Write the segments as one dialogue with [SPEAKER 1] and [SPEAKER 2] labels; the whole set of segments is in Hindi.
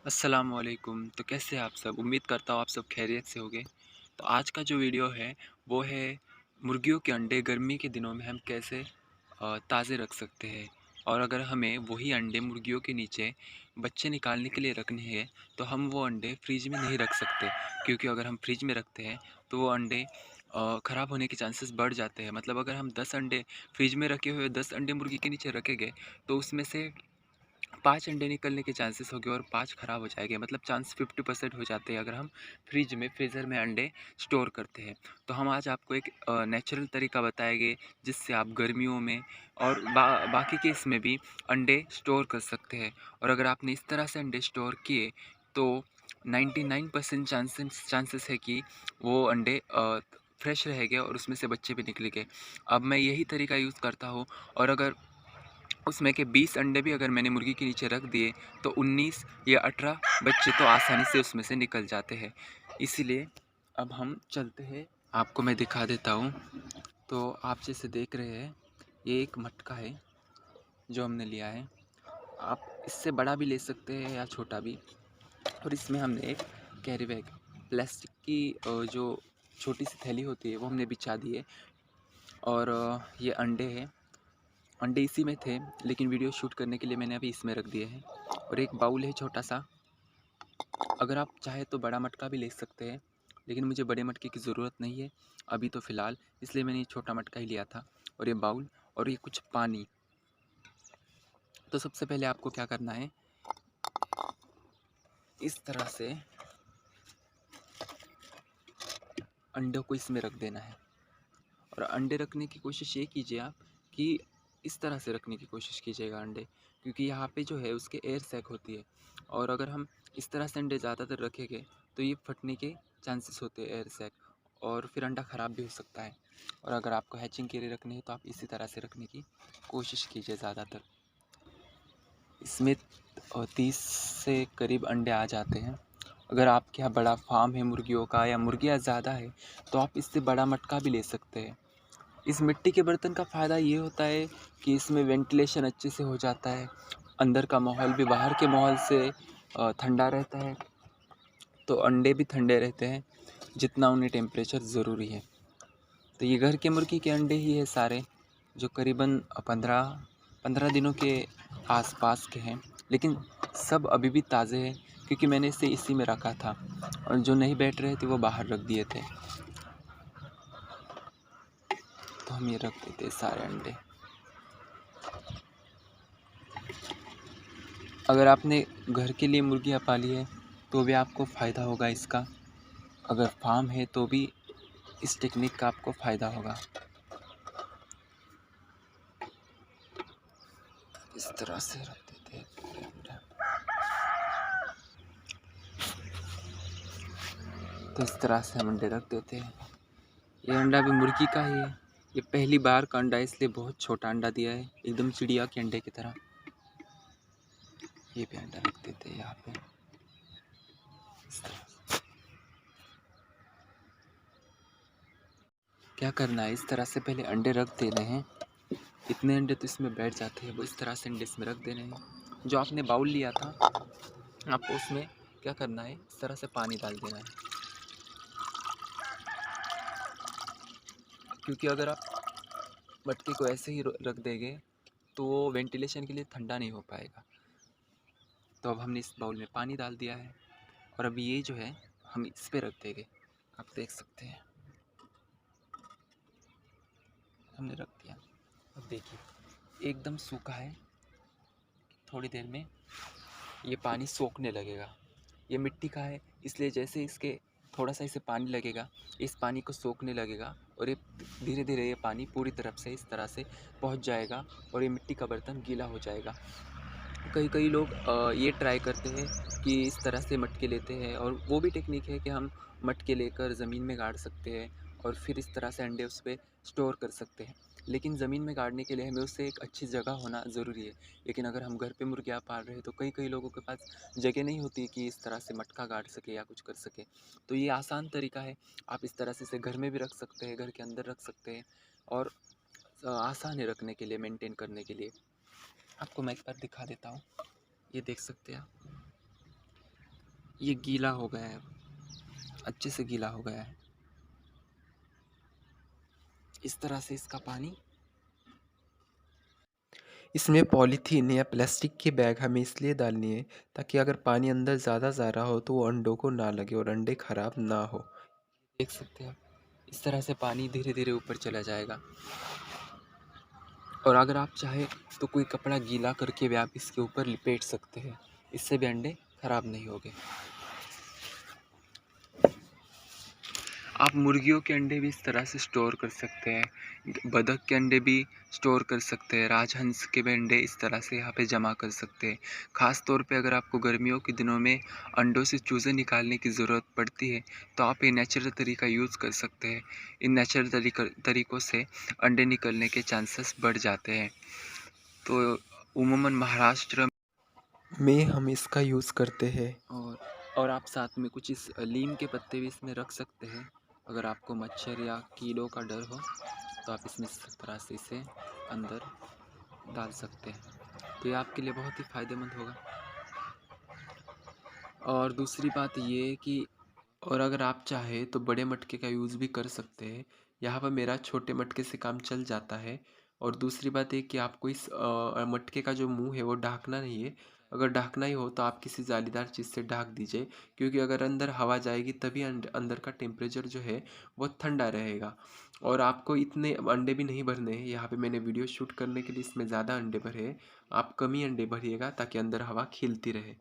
[SPEAKER 1] अस्सलामुअलैकुम। तो कैसे हैं आप सब? उम्मीद करता हूँ आप सब खैरियत से होंगे। तो आज का जो वीडियो है वो है मुर्गियों के अंडे गर्मी के दिनों में हम कैसे ताज़े रख सकते हैं। और अगर हमें वही अंडे मुर्गियों के नीचे बच्चे निकालने के लिए रखने हैं तो हम वो अंडे फ्रिज में नहीं रख सकते, क्योंकि अगर हम फ्रिज में रखते हैं तो वो अंडे ख़राब होने के चांसेस बढ़ जाते हैं। मतलब अगर हम 10 अंडे फ्रिज में रखे हुए 10 अंडे मुर्गी के नीचे रखेंगे तो उसमें से 5 अंडे निकलने के चांसेस हो गए और 5 ख़राब हो जाएँगे। मतलब चांस 50% हो जाते हैं अगर हम फ्रीज़र में अंडे स्टोर करते हैं। तो हम आज आपको एक नेचुरल तरीका बताएँगे जिससे आप गर्मियों में और बाकी के इसमें भी अंडे स्टोर कर सकते हैं। और अगर आपने इस तरह से अंडे स्टोर किए तो 99% चांसेस है कि वो अंडे फ्रेश रहेंगे और उसमें से बच्चे भी निकलेंगे। अब मैं यही तरीका यूज़ करता हूँ, और अगर उसमें के 20 अंडे भी अगर मैंने मुर्गी के नीचे रख दिए तो 19 या 18 बच्चे तो आसानी से उसमें से निकल जाते हैं। इसीलिए अब हम चलते हैं, आपको मैं दिखा देता हूँ। तो आप जैसे देख रहे हैं, ये एक मटका है जो हमने लिया है। आप इससे बड़ा भी ले सकते हैं या छोटा भी। और इसमें हमने एक कैरी बैग, प्लास्टिक की जो छोटी सी थैली होती है वो हमने बिछा दी है। और ये अंडे हैं। अंडे इसी में थे, लेकिन वीडियो शूट करने के लिए मैंने अभी इसमें रख दिए हैं। और एक बाउल है छोटा सा। अगर आप चाहे तो बड़ा मटका भी ले सकते हैं, लेकिन मुझे बड़े मटके की ज़रूरत नहीं है अभी तो फ़िलहाल, इसलिए मैंने ये छोटा मटका ही लिया था। और ये बाउल और ये कुछ पानी। तो सबसे पहले आपको क्या करना है, इस तरह से अंडों को इसमें रख देना है। और अंडे रखने की कोशिश ये कीजिए आप कि इस तरह से रखने की कोशिश कीजिएगा अंडे, क्योंकि यहाँ पे जो है उसके एयर सैक होती है। और अगर हम इस तरह से अंडे ज़्यादातर रखेंगे तो ये फटने के चांसेस होते हैं, एयर सैक, और फिर अंडा ख़राब भी हो सकता है। और अगर आपको हैचिंग के लिए रखने हैं तो आप इसी तरह से रखने की कोशिश कीजिए ज़्यादातर। इसमें 30 से करीब अंडे आ जाते हैं। अगर आपके यहाँ बड़ा फार्म है मुर्गियों का या मुर्गियाँ ज़्यादा है तो आप इससे बड़ा मटका भी ले सकते हैं। इस मिट्टी के बर्तन का फ़ायदा ये होता है कि इसमें वेंटिलेशन अच्छे से हो जाता है, अंदर का माहौल भी बाहर के माहौल से ठंडा रहता है, तो अंडे भी ठंडे रहते हैं जितना उन्हें टेम्परेचर ज़रूरी है। तो ये घर के मुर्गी के अंडे ही है सारे, जो करीबन 15 दिनों के आसपास के हैं, लेकिन सब अभी भी ताज़े हैं, क्योंकि मैंने इसे इसी में रखा था और जो नहीं बैठ रहे थे वो बाहर रख दिए थे। तो हम ये रख देते हैं सारे अंडे। अगर आपने घर के लिए मुर्गियाँ पाली है तो भी आपको फ़ायदा होगा इसका। अगर फार्म है तो भी इस टेक्निक का आपको फ़ायदा होगा। इस तरह से रख देते हैं पूरे अंडा। तो इस तरह से हम अंडे रख देते हैं। ये अंडा भी मुर्गी का ही है। ये पहली बार का अंडा है, इसलिए बहुत छोटा अंडा दिया है, एकदम चिड़िया के अंडे की तरह। ये भी अंडा रख देते हैं यहाँ पे इस तरह से। क्या करना है, इस तरह से पहले अंडे रख देने हैं। इतने अंडे तो इसमें बैठ जाते हैं, वो इस तरह से अंडे इसमें रख देने हैं। जो आपने बाउल लिया था आपको उसमें क्या करना है, इस तरह से पानी डाल देना है, क्योंकि अगर आप मटके को ऐसे ही रख देंगे तो वो वेंटिलेशन के लिए ठंडा नहीं हो पाएगा। तो अब हमने इस बाउल में पानी डाल दिया है और अब ये जो है हम इस पे रख देंगे। आप देख सकते हैं हमने रख दिया। अब देखिए एकदम सूखा है, थोड़ी देर में ये पानी सोखने लगेगा। ये मिट्टी का है, इसलिए जैसे इसके थोड़ा सा इसे पानी लगेगा, इस पानी को सोखने लगेगा और ये धीरे धीरे ये पानी पूरी तरफ से इस तरह से पहुंच जाएगा और ये मिट्टी का बर्तन गीला हो जाएगा। कई कई लोग ये ट्राई करते हैं कि इस तरह से मटके लेते हैं, और वो भी टेक्निक है कि हम मटके लेकर ज़मीन में गाड़ सकते हैं और फिर इस तरह से अंडे उस पे स्टोर कर सकते हैं। लेकिन ज़मीन में गाड़ने के लिए हमें उससे एक अच्छी जगह होना ज़रूरी है। लेकिन अगर हम घर पे मुर्गियाँ पाल रहे हैं तो कई कई लोगों के पास जगह नहीं होती कि इस तरह से मटका गाड़ सके या कुछ कर सके। तो ये आसान तरीका है, आप इस तरह से इसे घर में भी रख सकते हैं, घर के अंदर रख सकते हैं, और आसान है रखने के लिए, मेंटेन करने के लिए। आपको मैं एक बार दिखा देता हूँ, ये देख सकते हैं आप। ये गीला हो गया है, अच्छे से गीला हो गया है। इस तरह से इसका पानी, इसमें पॉलीथीन या प्लास्टिक के बैग हमें इसलिए डालनी है ताकि अगर पानी अंदर ज़्यादा जा रहा हो तो वो अंडों को ना लगे और अंडे खराब ना हो। देख सकते हैं आप, इस तरह से पानी धीरे धीरे ऊपर चला जाएगा। और अगर आप चाहे तो कोई कपड़ा गीला करके भी आप इसके ऊपर लिपेट सकते हैं, इससे भी अंडे खराब नहीं होंगे। आप मुर्गियों के अंडे भी इस तरह से स्टोर कर सकते हैं, बतख के अंडे भी स्टोर कर सकते हैं, राजहंस के भी अंडे इस तरह से यहाँ पे जमा कर सकते हैं। ख़ास तौर पे अगर आपको गर्मियों के दिनों में अंडों से चूज़े निकालने की ज़रूरत पड़ती है तो आप ये नेचुरल तरीका यूज़ कर सकते हैं। इन नेचुरल तरीक़ों से अंडे निकलने के चांसेस बढ़ जाते हैं। तो उमूमन महाराष्ट्र में हम इसका यूज़ करते हैं। और आप साथ में कुछ इस नीम के पत्ते भी इसमें रख सकते हैं। अगर आपको मच्छर या कीड़ों का डर हो तो आप इसमें इस तरह से इसे अंदर डाल सकते हैं, तो ये आपके लिए बहुत ही फ़ायदेमंद होगा। और दूसरी बात ये है कि और अगर आप चाहें तो बड़े मटके का यूज़ भी कर सकते हैं। यहाँ पर मेरा छोटे मटके से काम चल जाता है। और दूसरी बात ये कि आपको इस मटके का जो मुंह है वो ढकना नहीं है। अगर ढकना ही हो तो आप किसी जालीदार चीज़ से ढक दीजिए, क्योंकि अगर अंदर हवा जाएगी तभी अंदर का टेम्परेचर जो है वो ठंडा रहेगा। और आपको इतने अंडे भी नहीं भरने हैं। यहाँ पे मैंने वीडियो शूट करने के लिए इसमें ज़्यादा अंडे भरे हैं, आप कम ही अंडे भरिएगा ताकि अंदर हवा खिलती रहे।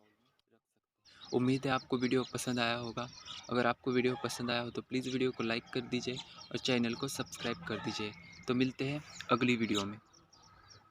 [SPEAKER 1] उम्मीद है आपको वीडियो पसंद आया होगा। अगर आपको वीडियो पसंद आया हो तो प्लीज़ वीडियो को लाइक कर दीजिए और चैनल को सब्सक्राइब कर दीजिए। तो मिलते हैं अगली वीडियो में।